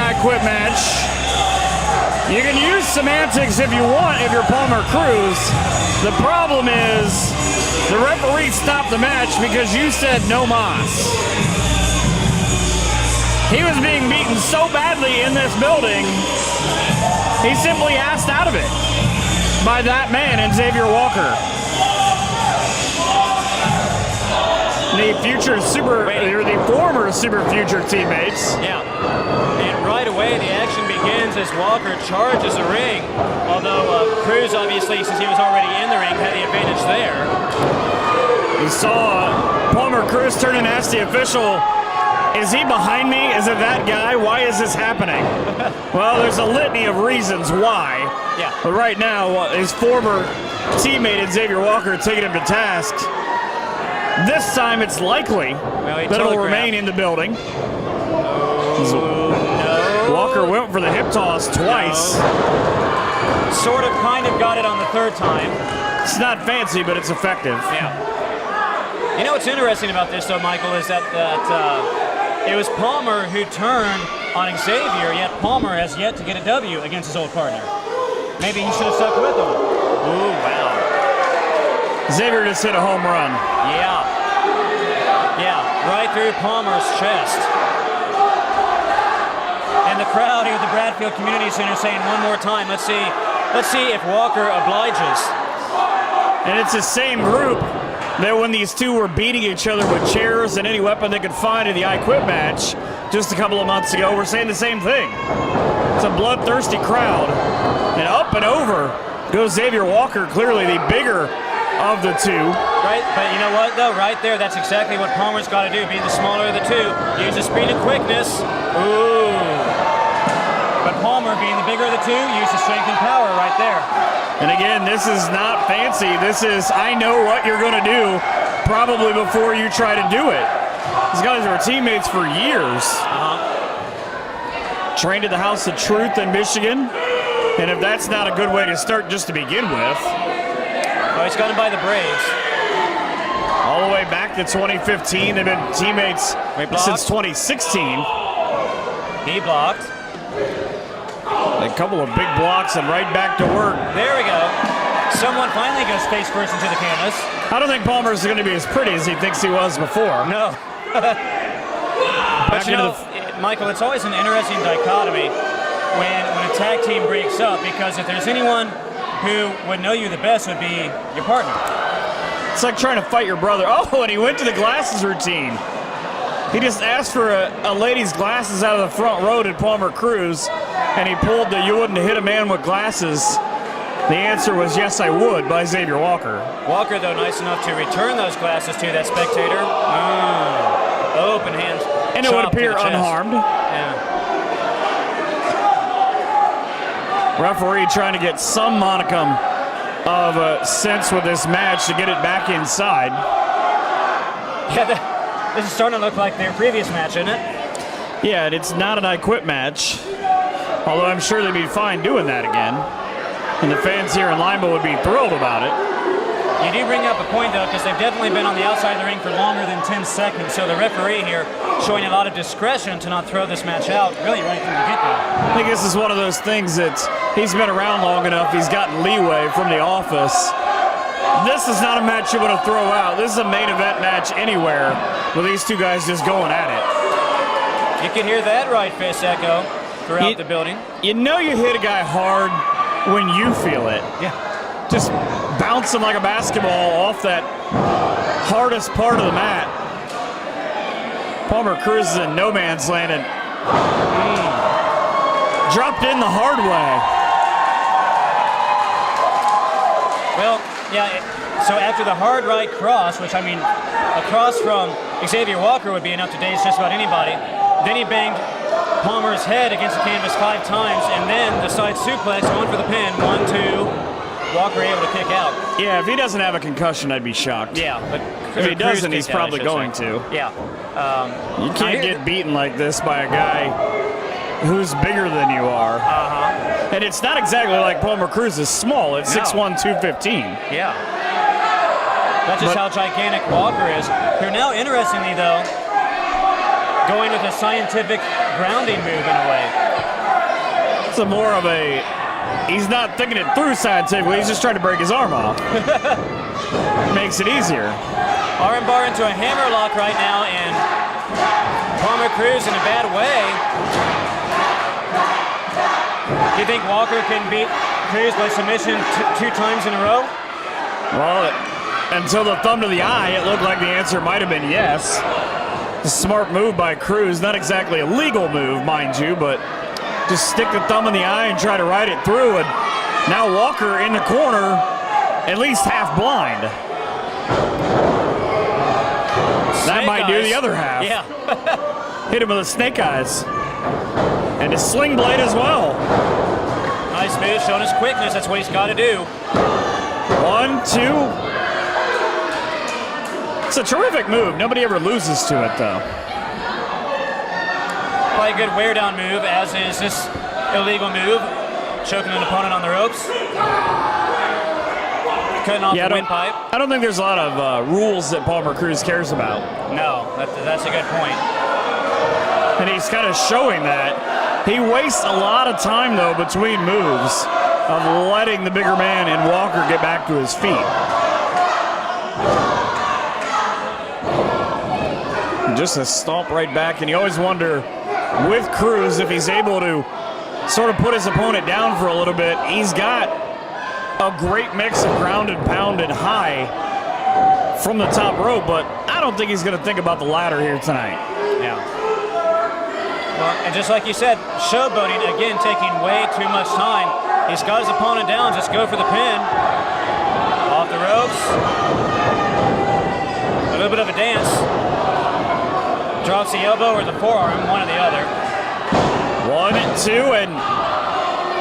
I Quit match. You can use semantics if you want if you're Palmer Cruz. The problem is the referee stopped the match because you said no mas. He was being beaten so badly in this building, he simply asked out of it by that man and Xavier Walker. The former Super Future teammates. Yeah. And right away the action begins as Walker charges the ring. Although Cruz, obviously, since he was already in the ring, had the advantage there. You saw Palmer Cruz turn and ask the official, is he behind me? Is it that guy? Why is this happening? Well, there's a litany of reasons why. Yeah. But right now, his former teammate Xavier Walker taking him to task. This time it's likely that it will remain in the building. No. Walker went for the hip toss twice. No. Sort of, kind of got it on the third time. It's not fancy, but it's effective. Yeah. You know what's interesting about this, though, Michael, is that it was Palmer who turned on Xavier, yet Palmer has yet to get a W against his old partner. Maybe he should have stuck with him. Ooh, wow. Xavier just hit a home run. Yeah. Yeah, right through Palmer's chest. And the crowd here at the Bradfield Community Center saying one more time, let's see if Walker obliges. And it's the same group that when these two were beating each other with chairs and any weapon they could find in the I Quit match just a couple of months ago, we're saying the same thing. It's a bloodthirsty crowd. And up and over goes Xavier Walker, clearly the bigger of the two. Right, but you know what, though? Right there, that's exactly what Palmer's got to do, being the smaller of the two. Use the speed and quickness. Ooh. But Palmer, being the bigger of the two, use the strength and power right there. And again, this is not fancy. This is, I know what you're going to do probably before you try to do it. These guys were teammates for years. Trained at the House of Truth in Michigan. And if that's not a good way to start just to begin with. Oh, he's got him by the Braves. All the way back to 2015. They've been teammates since 2016. He blocked. A couple of big blocks and right back to work. There we go. Someone finally goes face first into the canvas. I don't think Palmer's going to be as pretty as he thinks he was before. No. But you know, Michael, it's always an interesting dichotomy when a tag team breaks up, because if there's anyone who would know you the best, would be your partner. It's like trying to fight your brother. Oh, and he went to the glasses routine. He just asked for a lady's glasses out of the front row at Palmer Cruz, and he pulled the "you wouldn't hit a man with glasses." The answer was "yes, I would" by Xavier Walker. Walker, though, nice enough to return those glasses to that spectator. Open hands. And it would appear unharmed. Yeah. Referee trying to get some modicum of a sense with this match to get it back inside. Yeah, this is starting to look like their previous match, isn't it? Yeah, and it's not an I Quit match. Although I'm sure they'd be fine doing that again. And the fans here in Lima would be thrilled about it. You do bring up a point, though, because they've definitely been on the outside of the ring for longer than 10 seconds. So the referee here showing a lot of discretion to not throw this match out, really right from the get-go. I think this is one of those things that he's been around long enough. He's gotten leeway from the office. This is not a match you want to throw out. This is a main event match anywhere with these two guys just going at it. You can hear that right fist echo throughout the building. You know you hit a guy hard when you feel it. Yeah. Just bouncing like a basketball off that hardest part of the mat. Palmer Cruz is in no man's land and dropped in the hard way. Well, yeah, so after the hard right cross, which I mean, a cross from Xavier Walker would be enough to daze just about anybody, then he banged Palmer's head against the canvas 5 times, and then the side suplex going for the pin. 1, 2. Walker able to kick out. Yeah, if he doesn't have a concussion, I'd be shocked. Yeah, but if he doesn't, he's probably going to. Yeah. You can't get beaten like this by a guy who's bigger than you are. And it's not exactly like Palmer Cruz is small. It's 6'1", 215. Yeah. That's just how gigantic Walker is. Who now, interestingly, though, going with a scientific grounding move in a way. It's more of a, he's not thinking it through scientifically, he's just trying to break his arm off. Makes it easier. Armbar into a hammerlock right now, and Palmer Cruz in a bad way. Do you think Walker can beat Cruz by submission 2 times in a row? Well, until the thumb to the eye, it looked like the answer might have been yes. A smart move by Cruz, not exactly a legal move, mind you, but just stick the thumb in the eye and try to ride it through. And now Walker in the corner, at least half blind. That might do the other half. Yeah. Hit him with the snake eyes. And a sling blade as well. Nice move, showing his quickness. That's what he's got to do. 1, 2. It's a terrific move. Nobody ever loses to it, though. Probably a good wear down move, as is this illegal move. Choking an opponent on the ropes. Cutting off the windpipe. I don't think there's a lot of rules that Palmer Cruz cares about. No, that's a good point. And he's kind of showing that. He wastes a lot of time, though, between moves of letting the bigger man and Walker get back to his feet. And just a stomp right back, and you always wonder with Cruz if he's able to sort of put his opponent down for a little bit. He's got a great mix of ground and pound and high from the top rope, but I don't think he's going to think about the ladder here tonight. Yeah. Well, and just like you said, showboating, again, taking way too much time. He's got his opponent down, just go for the pin. Off the ropes. A little bit of a dance. Drops the elbow or the forearm, one or the other. 1, 2, and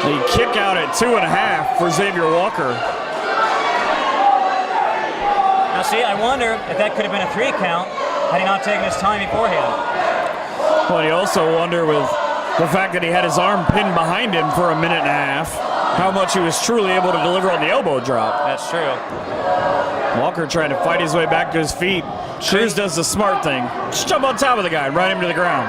the kick out at 2.5 for Xavier Walker. Now see, I wonder if that could have been a 3 count had he not taken his time beforehand. Well, you also wonder with the fact that he had his arm pinned behind him for 1.5 minutes, how much he was truly able to deliver on the elbow drop. That's true. Walker trying to fight his way back to his feet. Cruz does the smart thing. Just jump on top of the guy and ride him to the ground.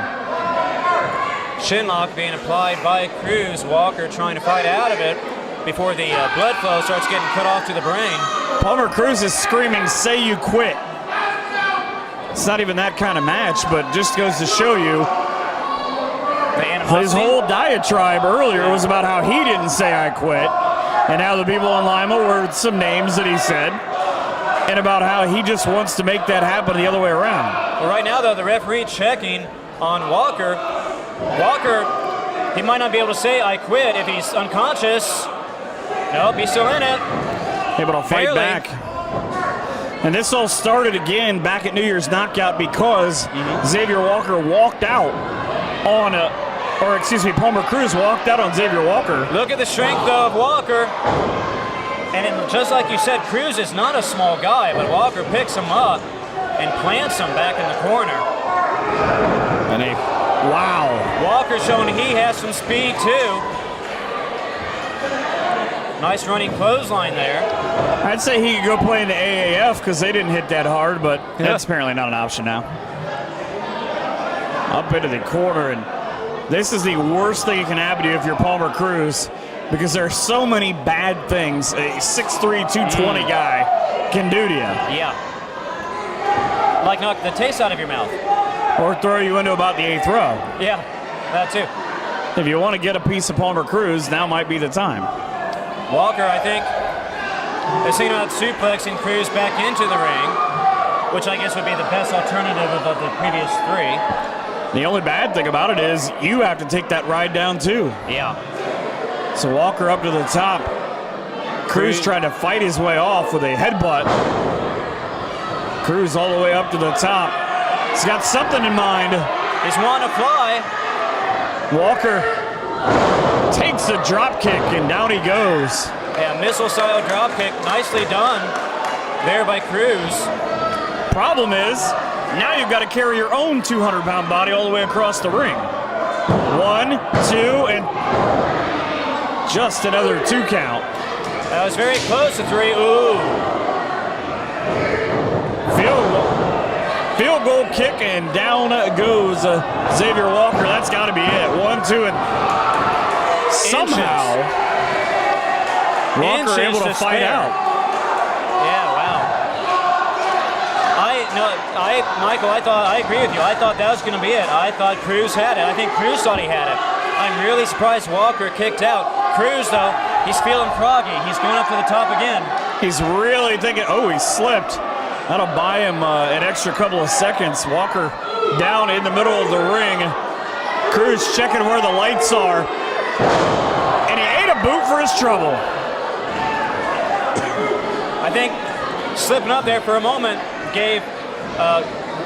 Shin lock being applied by Cruz. Walker trying to fight out of it before the blood flow starts getting cut off to the brain. Palmer Cruz is screaming, "Say you quit." It's not even that kind of match, but just goes to show you his whole diatribe earlier was about how he didn't say "I quit," and how the people in Lima were some names that he said, and about how he just wants to make that happen the other way around. Well, right now, though, the referee checking on Walker. Walker, he might not be able to say "I quit" if he's unconscious. Nope, he's still in it. Able to fight back. And this all started again back at New Year's Knockout because Xavier Walker walked out on Palmer Cruz walked out on Xavier Walker. Look at the strength, though, of Walker. And just like you said, Cruz is not a small guy, but Walker picks him up and plants him back in the corner. And wow. Walker showing he has some speed, too. Nice running clothesline there. I'd say he could go play in the AAF because they didn't hit that hard, but that's apparently not an option now. Up into the corner, and this is the worst thing that can happen to you if you're Palmer Cruz, because there are so many bad things a 6'3", 220 guy can do to you. Yeah. Like knock the taste out of your mouth. Or throw you into about the 8th row. Yeah, that too. If you want to get a piece of Palmer Cruz, now might be the time. Walker, I think, is thinking about suplexing Cruz back into the ring, which I guess would be the best alternative of the previous 3. The only bad thing about it is you have to take that ride down too. Yeah. So Walker up to the top. Cruz trying to fight his way off with a headbutt. Cruz all the way up to the top. He's got something in mind. He's wanting to fly. Walker takes the drop kick and down he goes. Yeah, missile-style drop kick, nicely done there by Cruz. Problem is, now you've got to carry your own 200-pound body all the way across the ring. 1, 2, and just another 2 count. That was very close to 3. Ooh. Field goal kick, and down goes Xavier Walker. That's got to be it. 1, 2, and somehow Walker able to fight out. Yeah, wow. Michael, I agree with you. I thought that was going to be it. I thought Cruz had it. I think Cruz thought he had it. I'm really surprised Walker kicked out. Cruz, though, he's feeling froggy. He's going up to the top again. He's really thinking, oh, he slipped. That'll buy him an extra couple of seconds. Walker down in the middle of the ring. Cruz checking where the lights are. And he ate a boot for his trouble. I think slipping up there for a moment gave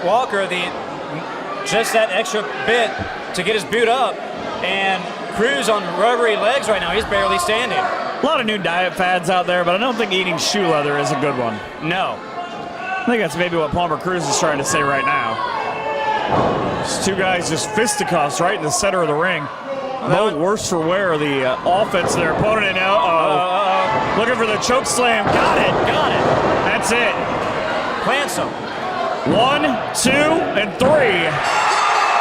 Walker just that extra bit to get his boot up. And Cruz on rubbery legs right now. He's barely standing. A lot of new diet fads out there, but I don't think eating shoe leather is a good one. No. I think that's maybe what Palmer Cruz is trying to say right now. These two guys just fisticuffs right in the center of the ring. Both worse for wear the offense of their opponent. And now, looking for the choke slam. Got it. Got it. That's it. Plants him. 1, 2, and 3.